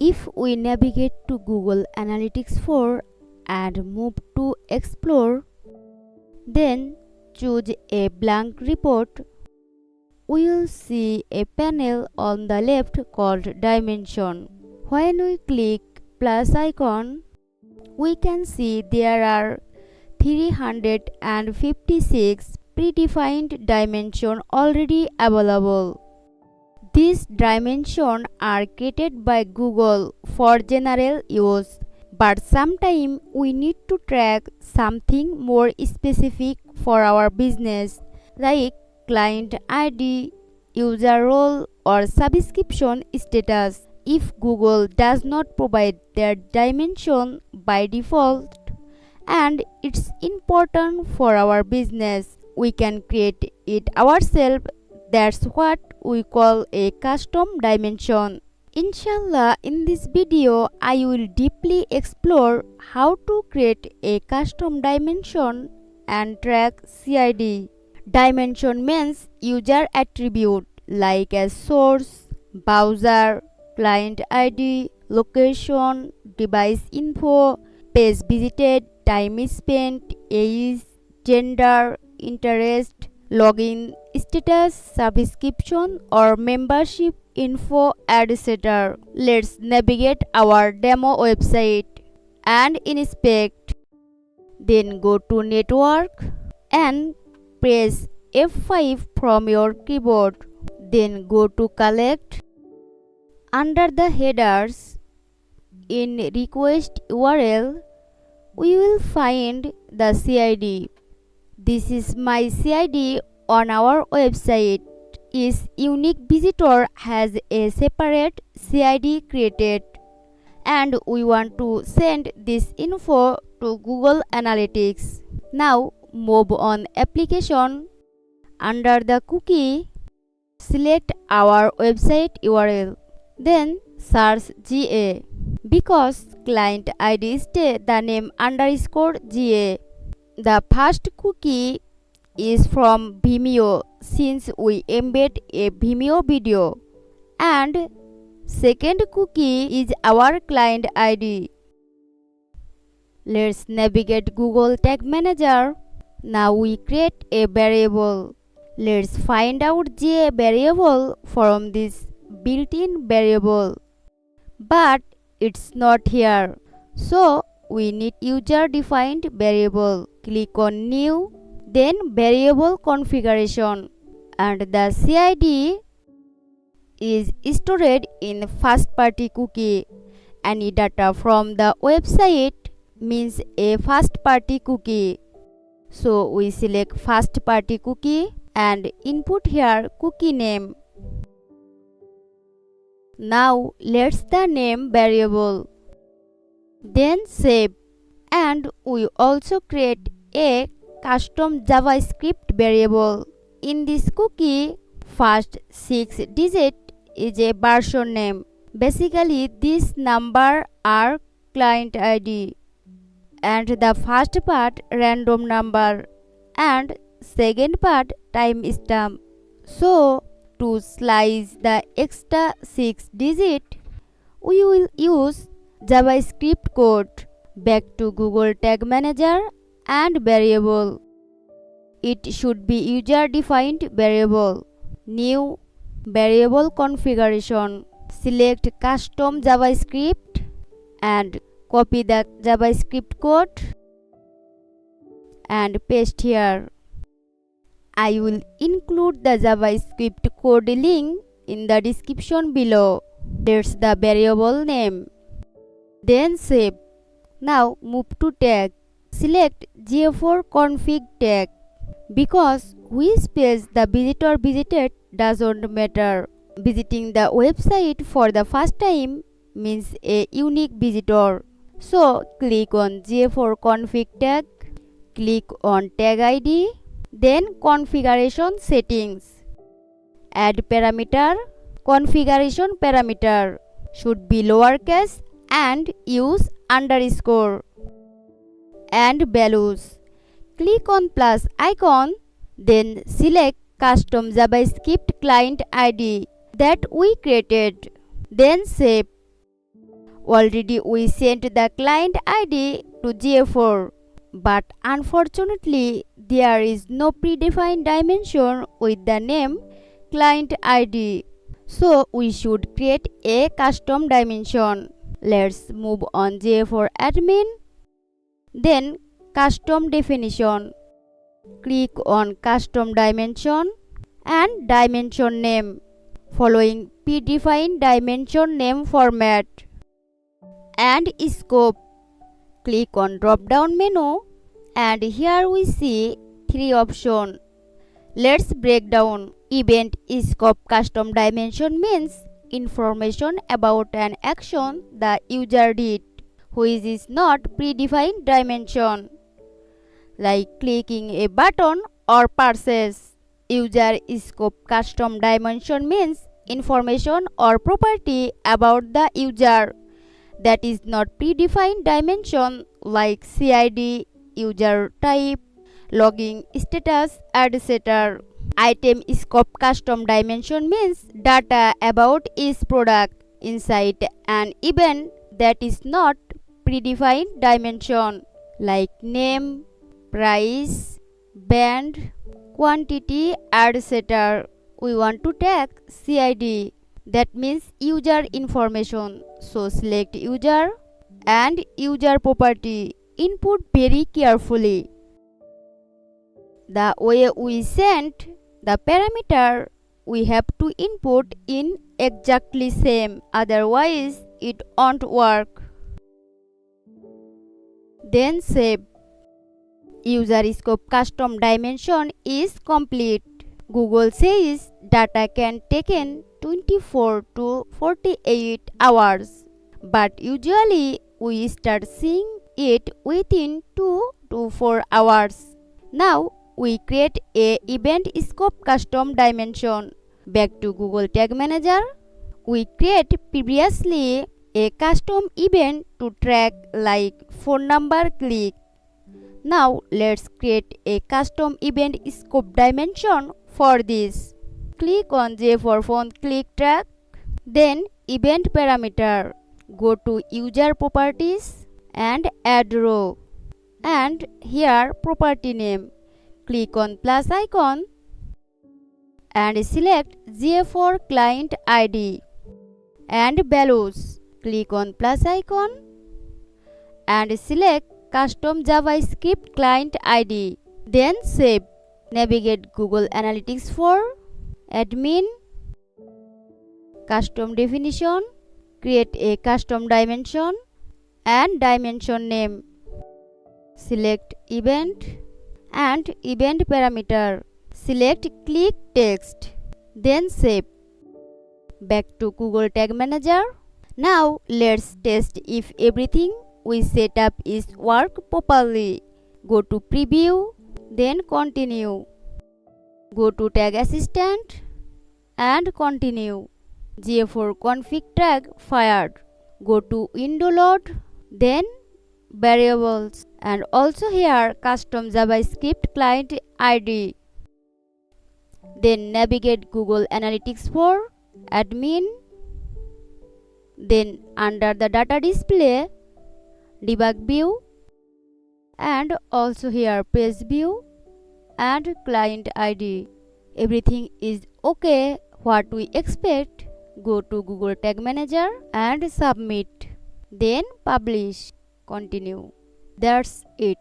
If we navigate to Google Analytics 4 and move to Explore, then choose a blank report, we will see a panel on the left called Dimension. When we click plus icon, we can see there are 356 predefined dimensions already available. These dimensions are created by Google for general use, but sometimes we need to track something more specific for our business, like client ID, user role, or subscription status. If Google does not provide their dimension by default and it's important for our business, we can create it ourselves. That's what we call a custom dimension. Inshallah, in this video, I will deeply explore how to create a custom dimension and track CID. Dimension means user attribute like a source, browser, client ID, location, device info, page visited, time spent, age, gender, interest, login status, subscription or membership info, etc. Let's navigate our demo website and inspect. Then go to Network and press F5 from your keyboard. Then go to Collect. Under the headers, in Request URL, we will find the CID. This is my CID on our website. Each unique visitor has a separate CID created, and we want to send this info to Google Analytics. Now move on application. Under the cookie, select our website URL. Then search GA. Because client ID stay the name underscore GA. The first cookie is from Vimeo since we embed a Vimeo video, and second cookie is our client ID. Let's navigate Google Tag Manager. Now we create a variable. Let's find out GA variable from this built-in variable, but it's not here, so we need user-defined variable. Click on New, then Variable Configuration, and the CID is stored in first-party cookie. Any data from the website means a first-party cookie, so we select first-party cookie and input here cookie name. Now let's the name variable, then save, and we also create a custom JavaScript variable. In this cookie, first 6 digit is a version name. Basically this number are client ID, and the first part random number and second part timestamp. So to slice the extra 6 digit, we will use JavaScript code. Back to Google Tag Manager and variable. It should be user-defined variable. New variable configuration. Select custom JavaScript and copy the JavaScript code and paste here. I will include the JavaScript code link in the description below. That's the variable name. Then save. Now move to tag. Select GA4 config tag. Because which page the visitor visited doesn't matter. Visiting the website for the first time means a unique visitor. So click on GA4 config tag. Click on tag ID. Then configuration settings. Add parameter. Configuration parameter should be lowercase and use underscore. And values. Click on plus icon, then select custom JavaScript client ID that we created. Then save. Already we sent the client ID to GA4, but unfortunately there is no predefined dimension with the name client ID. So we should create a custom dimension. Let's move on GA4 admin, then custom definition. Click on custom dimension and dimension name following predefined dimension name format. And scope. Click on drop down menu and here we see 3 options. Let's break down. Event scope custom dimension means information about an action the user did, which is not predefined dimension, like clicking a button or purchase. User scope custom dimension means information or property about the user that is not predefined dimension, like CID, user type, login status, etc. Item scope custom dimension means data about each product inside an event that is not predefined dimension, like name, price, band, quantity, etc. We want to tag CID, that means user information. So select user and user property. Input very carefully. The way we send the parameter, we have to input in exactly same, otherwise it won't work. Then save. User scope custom dimension is complete. Google says data can take in 24 to 48 hours, but usually we start seeing it within 2 to 4 hours. Now we create a event scope custom dimension. Back to Google Tag Manager. We create previously a custom event to track like phone number click. Now let's create a custom event scope dimension for this. Click on GA4 phone click track, then event parameter. Go to user properties and add row, and here property name. Click on plus icon and select GA4 client ID and values. Click on plus icon and select custom JavaScript client ID. Then save. Navigate Google Analytics for admin, custom definition, create a custom dimension and dimension name. Select event and event parameter. Select click text. Then save. Back to Google Tag Manager. Now let's test if everything we set up is work properly. Go to preview, then continue. Go to tag assistant and continue. GA4 config tag fired. Go to window load, then variables, and also here custom JavaScript client ID. Then navigate Google Analytics for admin, then under the data display, debug view, and also here page view and client ID. Everything is okay what we expect. Go to Google Tag Manager and submit, then publish. Continue. That's it.